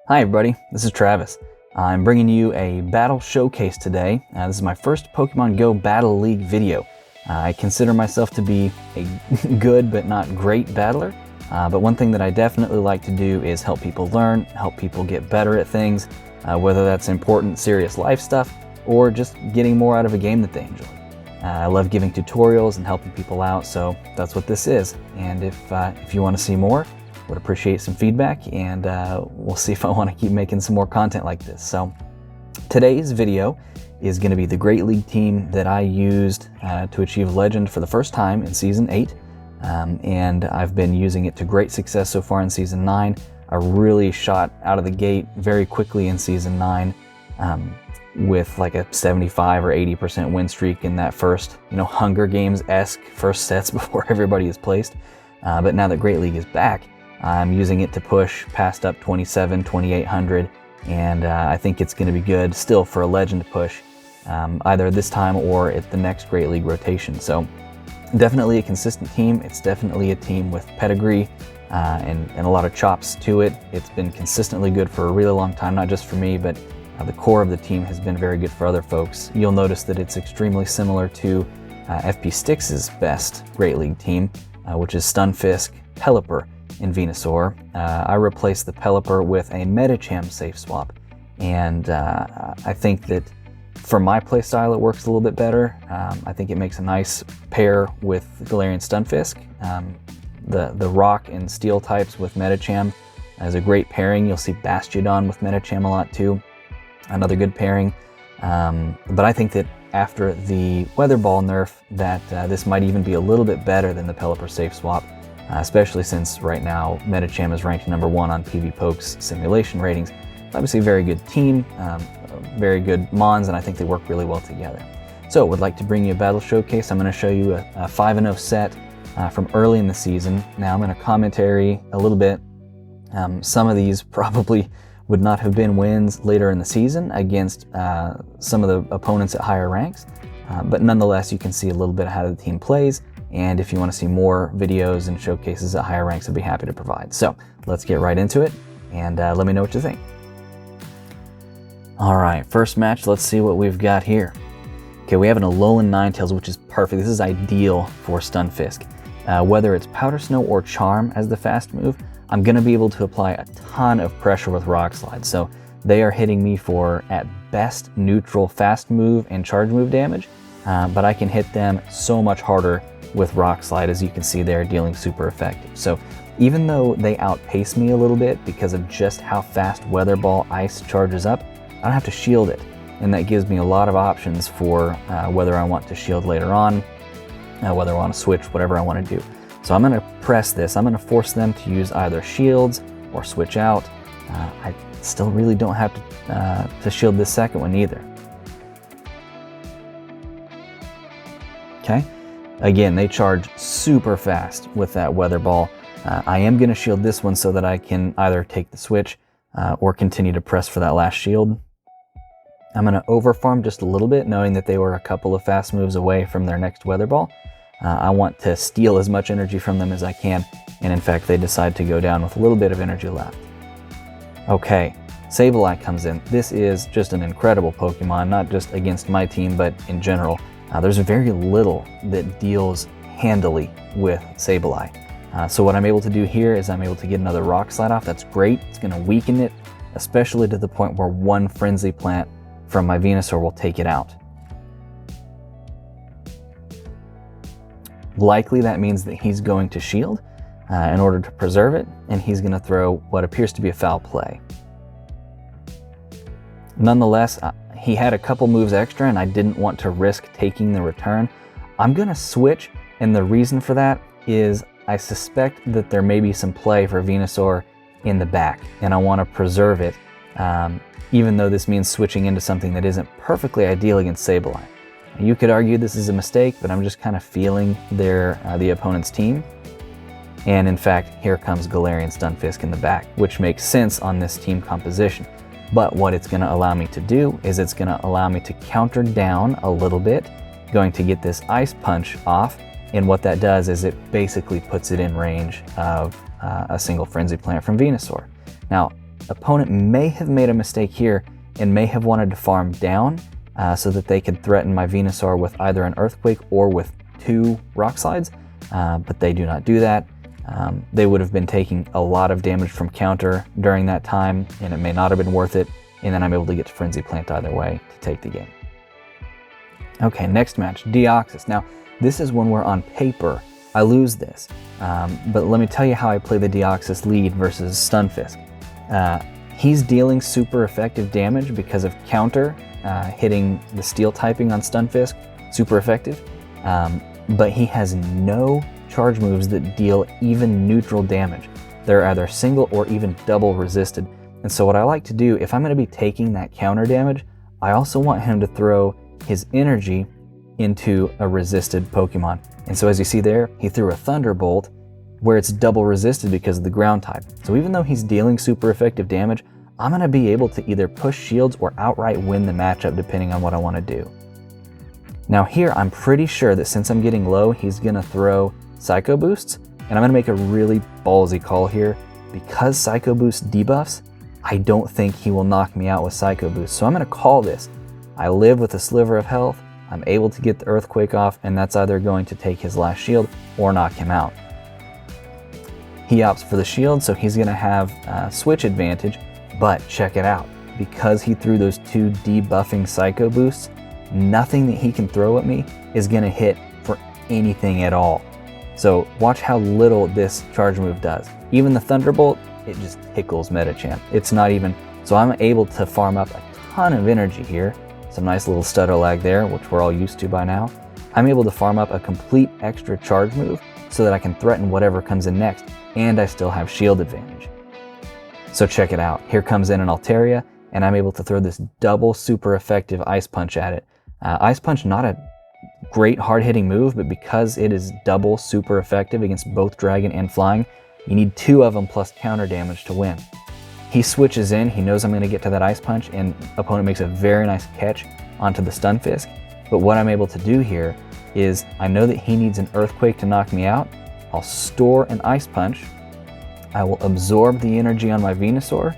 Hi everybody, this is Travis. I'm bringing you a battle showcase today. This is my first Pokemon Go Battle League video. I consider myself to be a good but not great battler, but one thing that I definitely like to do is help people learn, help people get better at things, whether that's important, serious life stuff, or just getting more out of a game that they enjoy. I love giving tutorials and helping people out, so that's what this is. And if you want to see more, would appreciate some feedback, and we'll see if I want to keep making some more content like this. So today's video is going to be the Great League team that I used to achieve Legend for the first time in Season 8, and I've been using it to great success so far in Season 9. I really shot out of the gate very quickly in Season 9 with like a 75 or 80% win streak in that first, Hunger Games-esque first sets before everybody is placed. But now that Great League is back, I'm using it to push past up 2,800, and I think it's going to be good still for a Legend push, either this time or at the next Great League rotation. So definitely a consistent team. It's definitely a team with pedigree and a lot of chops to it. It's been consistently good for a really long time, not just for me, but the core of the team has been very good for other folks. You'll notice that it's extremely similar to FP Styx's best Great League team, which is Stunfisk, Pelipper, and Venusaur. I replaced the Pelipper with a Medicham safe swap, and I think that for my playstyle it works a little bit better. I think it makes a nice pair with Galarian Stunfisk. The rock and steel types with Medicham is a great pairing. You'll see Bastiodon with Medicham a lot too, another good pairing. But I think that after the Weather Ball nerf that this might even be a little bit better than the Pelipper safe swap. Especially since right now Medicham is ranked number 1 on PvPoke's simulation ratings. Obviously a very good team, very good Mons, and I think they work really well together. So would like to bring you a battle showcase. I'm going to show you a 5-0 set from early in the season. Now I'm going to commentary a little bit. Some of these probably would not have been wins later in the season against some of the opponents at higher ranks, but nonetheless you can see a little bit of how the team plays. And if you want to see more videos and showcases at higher ranks, I'd be happy to provide. So let's get right into it, and let me know what you think. All right, first match, let's see what we've got here. Okay, we have an Alolan Ninetales, which is perfect. This is ideal for Stunfisk. Whether it's Powder Snow or Charm as the fast move, I'm going to be able to apply a ton of pressure with Rock Slide. So they are hitting me for, at best, neutral fast move and charge move damage, but I can hit them so much harder with Rock Slide, as you can see there, dealing super effective. So even though they outpace me a little bit because of just how fast Weather Ball Ice charges up, I don't have to shield it, and that gives me a lot of options for whether I want to shield later on, whether I want to switch, whatever I want to do. So I'm going to press this. I'm going to force them to use either shields or switch out. I still really don't have to shield this second one either. Okay. Again, they charge super fast with that Weather Ball. I am going to shield this one so that I can either take the switch or continue to press for that last shield. I'm going to overfarm just a little bit, knowing that they were a couple of fast moves away from their next Weather Ball. I want to steal as much energy from them as I can, and in fact they decide to go down with a little bit of energy left. Okay, Sableye comes in. This is just an incredible Pokemon, not just against my team, but in general. There's very little that deals handily with Sableye. So what I'm able to do here is I'm able to get another Rock Slide off. That's great. It's going to weaken it, especially to the point where one Frenzy Plant from my Venusaur will take it out. Likely that means that he's going to shield in order to preserve it, and he's going to throw what appears to be a foul play. Nonetheless, he had a couple moves extra, and I didn't want to risk taking the return. I'm going to switch, and the reason for that is I suspect that there may be some play for Venusaur in the back, and I want to preserve it, even though this means switching into something that isn't perfectly ideal against Sableye. You could argue this is a mistake, but I'm just kind of feeling the opponent's team. And in fact, here comes Galarian Stunfisk in the back, which makes sense on this team composition. But what it's going to allow me to do is it's going to allow me to counter down a little bit, going to get this Ice Punch off, and what that does is it basically puts it in range of a single Frenzy Plant from Venusaur. Now, opponent may have made a mistake here and may have wanted to farm down so that they could threaten my Venusaur with either an Earthquake or with 2 Rock Slides, but they do not do that. They would have been taking a lot of damage from counter during that time, and it may not have been worth it, and then I'm able to get to Frenzy Plant either way to take the game. Okay, next match, Deoxys. Now, this is when we're on paper. I lose this, but let me tell you how I play the Deoxys lead versus Stunfisk. He's dealing super effective damage because of counter, hitting the steel typing on Stunfisk, super effective, but he has no charge moves that deal even neutral damage. They're either single or even double resisted. And so what I like to do, if I'm going to be taking that counter damage, I also want him to throw his energy into a resisted Pokemon. And so as you see there, he threw a Thunderbolt where it's double resisted because of the ground type. So even though he's dealing super effective damage, I'm going to be able to either push shields or outright win the matchup depending on what I want to do. Now here, I'm pretty sure that since I'm getting low, he's going to throw Psycho Boosts, and I'm going to make a really ballsy call here. Because Psycho Boost debuffs, I don't think he will knock me out with Psycho Boost. So I'm going to call this. I live with a sliver of health, I'm able to get the Earthquake off, and that's either going to take his last shield or knock him out. He opts for the shield, so he's going to have switch advantage, but check it out. Because he threw those 2 debuffing Psycho Boosts, nothing that he can throw at me is going to hit for anything at all. So watch how little this charge move does. Even the Thunderbolt, it just tickles Medicham. It's not even, so I'm able to farm up a ton of energy here. Some nice little stutter lag there, which we're all used to by now. I'm able to farm up a complete extra charge move so that I can threaten whatever comes in next, and I still have shield advantage. So check it out. Here comes in an Altaria, and I'm able to throw this double super effective Ice Punch at it. Ice Punch, not a great hard-hitting move, but because it is double super effective against both Dragon and Flying, you need 2 of them plus counter damage to win. He switches in, he knows I'm going to get to that Ice Punch, and opponent makes a very nice catch onto the Stunfisk. But what I'm able to do here is, I know that he needs an Earthquake to knock me out. I'll store an Ice Punch. I will absorb the energy on my Venusaur.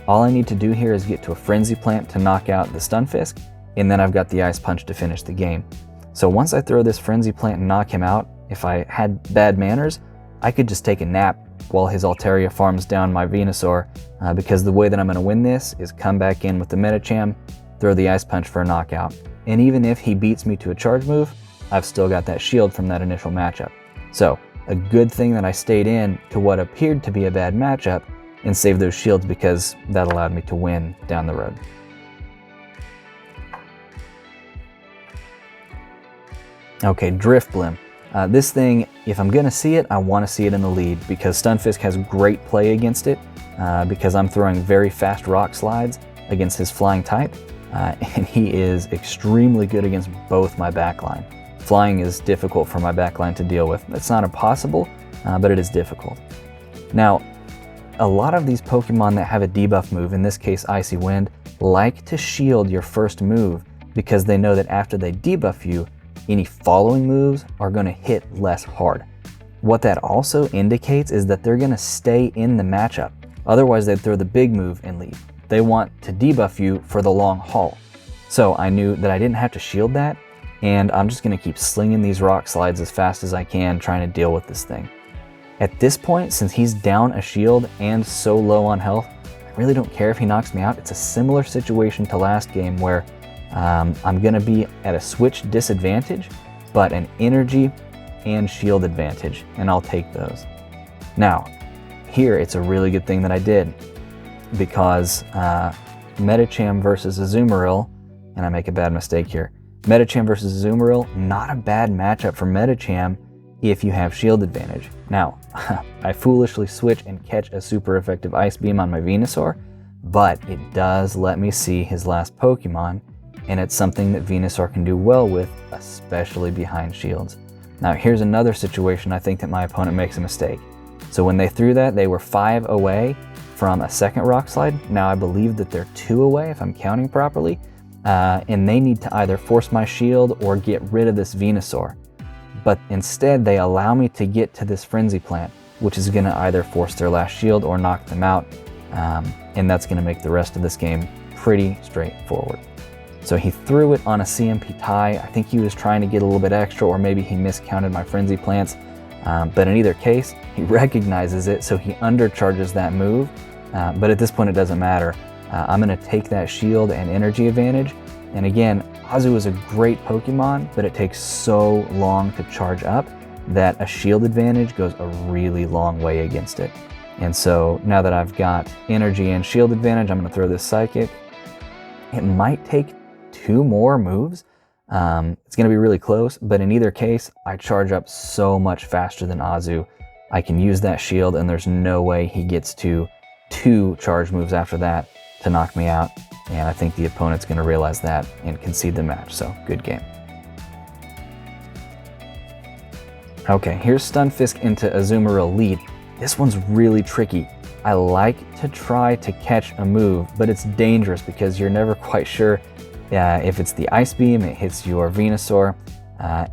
All I need to do here is get to a Frenzy Plant to knock out the Stunfisk, and then I've got the Ice Punch to finish the game. So once I throw this Frenzy Plant and knock him out, if I had bad manners, I could just take a nap while his Altaria farms down my Venusaur, because the way that I'm going to win this is come back in with the Medicham, throw the Ice Punch for a knockout. And even if he beats me to a charge move, I've still got that shield from that initial matchup. So a good thing that I stayed in to what appeared to be a bad matchup and saved those shields, because that allowed me to win down the road. Okay, Drifblim. This thing, if I'm going to see it, I want to see it in the lead, because Stunfisk has great play against it, because I'm throwing very fast Rock Slides against his Flying type, and he is extremely good against both my backline. Flying is difficult for my backline to deal with. It's not impossible, but it is difficult. Now, a lot of these Pokemon that have a debuff move, in this case Icy Wind, like to shield your first move, because they know that after they debuff you, any following moves are going to hit less hard. What that also indicates is that they're going to stay in the matchup. Otherwise, they'd throw the big move and leave. They want to debuff you for the long haul. So I knew that I didn't have to shield that, and I'm just going to keep slinging these Rock Slides as fast as I can, trying to deal with this thing. At this point, since he's down a shield and so low on health, I really don't care if he knocks me out. It's a similar situation to last game where I'm going to be at a switch disadvantage, but an energy and shield advantage, and I'll take those. Now, here it's a really good thing that I did, because Medicham versus Azumarill, and I make a bad mistake here. Medicham versus Azumarill, not a bad matchup for Medicham if you have shield advantage. Now, I foolishly switch and catch a super effective Ice Beam on my Venusaur, but it does let me see his last Pokemon, and it's something that Venusaur can do well with, especially behind shields. Now here's another situation I think that my opponent makes a mistake. So when they threw that, they were 5 away from a second Rock Slide. Now I believe that they're 2 away if I'm counting properly, and they need to either force my shield or get rid of this Venusaur. But instead they allow me to get to this Frenzy Plant, which is going to either force their last shield or knock them out. and that's going to make the rest of this game pretty straightforward. So he threw it on a CMP tie. I think he was trying to get a little bit extra, or maybe he miscounted my Frenzy Plants. But in either case, he recognizes it, so he undercharges that move. But at this point, it doesn't matter. I'm going to take that shield and energy advantage. And again, Azu is a great Pokemon, but it takes so long to charge up that a shield advantage goes a really long way against it. And so now that I've got energy and shield advantage, I'm going to throw this Psychic. It might take 2 more moves. It's going to be really close, but in either case, I charge up so much faster than Azu. I can use that shield, and there's no way he gets to 2 charge moves after that to knock me out. And I think the opponent's going to realize that and concede the match, so good game. Okay, here's Stunfisk into Azumarill lead. This one's really tricky. I like to try to catch a move, but it's dangerous because you're never quite sure if it's the Ice Beam, it hits your Venusaur.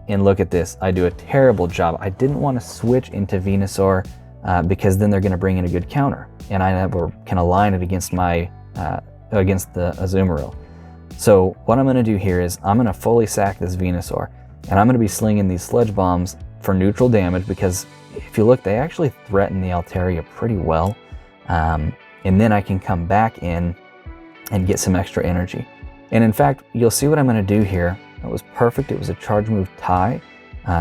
And look at this, I do a terrible job. I didn't want to switch into Venusaur because then they're going to bring in a good counter, and I never can align it against my against the Azumarill. So what I'm going to do here is I'm going to fully sack this Venusaur, and I'm going to be slinging these Sludge Bombs for neutral damage, because if you look, they actually threaten the Altaria pretty well. And then I can come back in and get some extra energy. And in fact, you'll see what I'm going to do here. That was perfect. It was a charge move tie.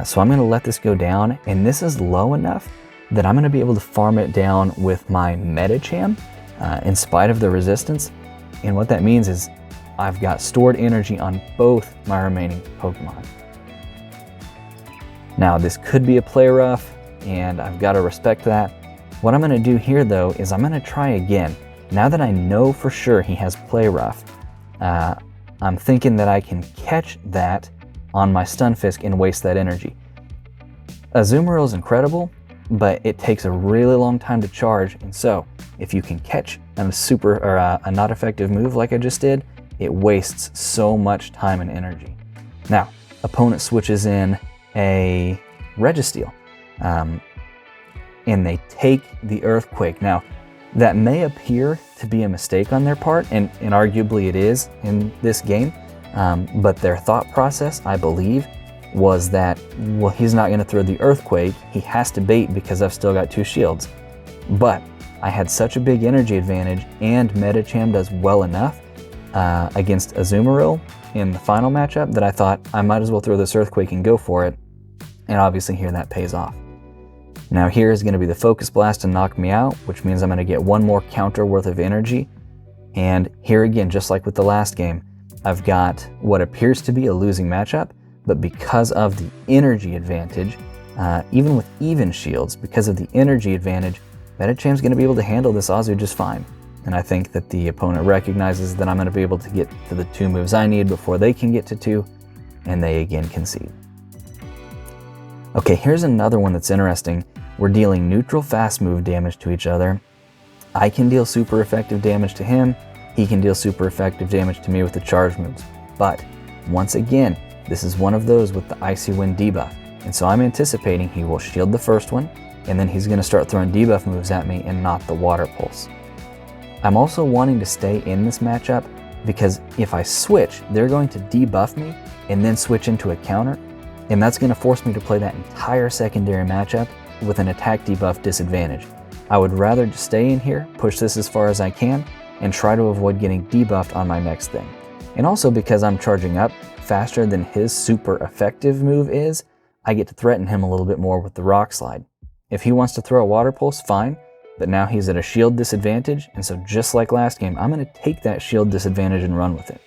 So I'm going to let this go down, and this is low enough that I'm going to be able to farm it down with my Medicham in spite of the resistance. And what that means is I've got stored energy on both my remaining Pokemon. Now, this could be a play rough, and I've got to respect that. What I'm going to do here, though, is I'm going to try again. Now that I know for sure he has play rough, I'm thinking that I can catch that on my Stunfisk and waste that energy. Azumarill is incredible, but it takes a really long time to charge, and so if you can catch a not effective move like I just did, it wastes so much time and energy. Now, opponent switches in a Registeel, and they take the Earthquake. Now, that may appear to be a mistake on their part, and arguably it is in this game, but their thought process, I believe, was that, well, he's not going to throw the Earthquake, he has to bait because I've still got 2 shields. But I had such a big energy advantage, and Medicham does well enough against Azumarill in the final matchup that I thought I might as well throw this Earthquake and go for it, and obviously here that pays off. Now here is going to be the Focus Blast to knock me out, which means I'm going to get 1 more counter worth of energy, and here again, just like with the last game, I've got what appears to be a losing matchup, but because of the energy advantage, even with even shields, because of the energy advantage, Medicham's going to be able to handle this Azu just fine. And I think that the opponent recognizes that I'm going to be able to get to the 2 moves I need before they can get to 2, and they again concede. Okay, here's another one that's interesting. We're dealing neutral fast move damage to each other. I can deal super effective damage to him. He can deal super effective damage to me with the charge moves. But once again, this is one of those with the Icy Wind debuff. And so I'm anticipating he will shield the first one, and then he's going to start throwing debuff moves at me and not the Water Pulse. I'm also wanting to stay in this matchup because if I switch, they're going to debuff me and then switch into a counter, and that's going to force me to play that entire secondary matchup with an attack debuff disadvantage. I would rather just stay in here, push this as far as I can, and try to avoid getting debuffed on my next thing. And also because I'm charging up faster than his super effective move is, I get to threaten him a little bit more with the Rock Slide. If he wants to throw a Water Pulse, fine, but now he's at a shield disadvantage, and so just like last game, I'm going to take that shield disadvantage and run with it.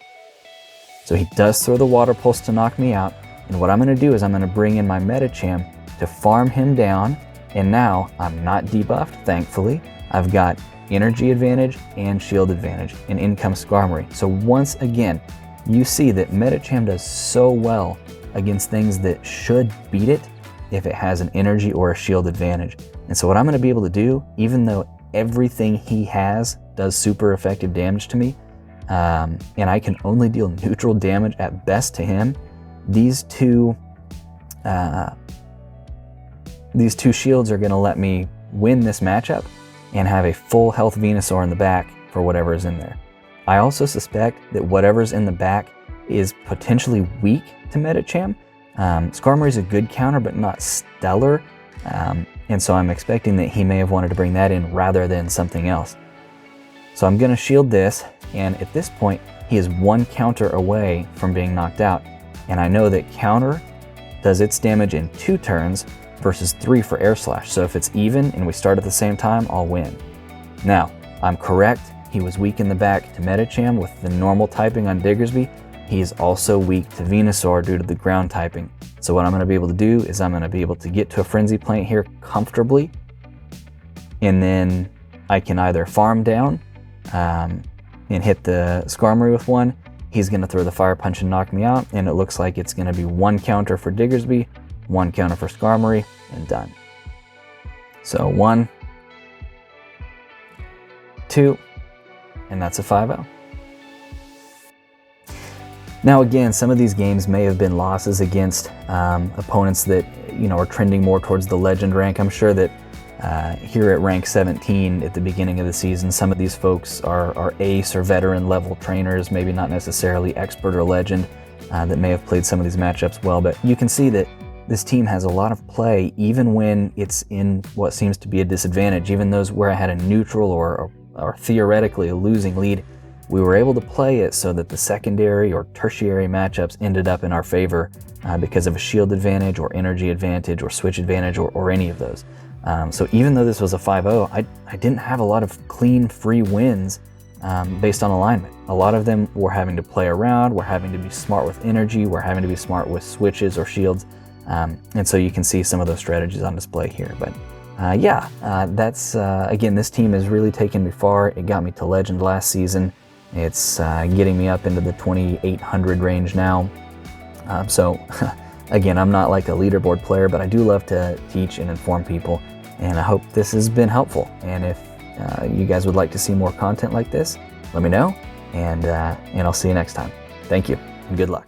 So he does throw the Water Pulse to knock me out, and what I'm going to do is I'm going to bring in my Medicham to farm him down, and now I'm not debuffed, thankfully. I've got energy advantage and shield advantage, and in comes Skarmory. So once again, you see that Medicham does so well against things that should beat it if it has an energy or a shield advantage. And so what I'm going to be able to do, even though everything he has does super effective damage to me, and I can only deal neutral damage at best to him, these two shields are going to let me win this matchup, and have a full health Venusaur in the back for whatever is in there. I also suspect that whatever's in the back is potentially weak to Medicham. Skarmory is a good counter, but not stellar, and so I'm expecting that he may have wanted to bring that in rather than something else. So I'm going to shield this, and at this point, he is 1 counter away from being knocked out, and I know that counter does its damage in 2 turns versus 3 for Air Slash, so if it's even and we start at the same time, I'll win. Now, I'm correct, he was weak in the back to Medicham with the normal typing on Diggersby. He is also weak to Venusaur due to the ground typing. So what I'm going to be able to do is I'm going to be able to get to a Frenzy Plant here comfortably, and then I can either farm down and hit the Skarmory with one. He's going to throw the Fire Punch and knock me out, and it looks like it's going to be 1 counter for Diggersby, 1 counter for Skarmory, and done. So 1, 2, and that's a 5-0. Now again, some of these games may have been losses against opponents that are trending more towards the legend rank. I'm sure that here at rank 17 at the beginning of the season, some of these folks are ace or veteran level trainers, maybe not necessarily expert or legend, that may have played some of these matchups well. But you can see that this team has a lot of play even when it's in what seems to be a disadvantage. Even those where I had a neutral or theoretically a losing lead, we were able to play it so that the secondary or tertiary matchups ended up in our favor because of a shield advantage or energy advantage or switch advantage or any of those. So even though this was a 5-0, I didn't have a lot of clean, free wins based on alignment. A lot of them were having to play around, we're having to be smart with energy, we're having to be smart with switches or shields, and so you can see some of those strategies on display here. But that's, again, this team has really taken me far. It got me to Legend last season. It's getting me up into the 2,800 range now. So again, I'm not like a leaderboard player, but I do love to teach and inform people, and I hope this has been helpful. And if you guys would like to see more content like this, let me know, and I'll see you next time. Thank you, and good luck.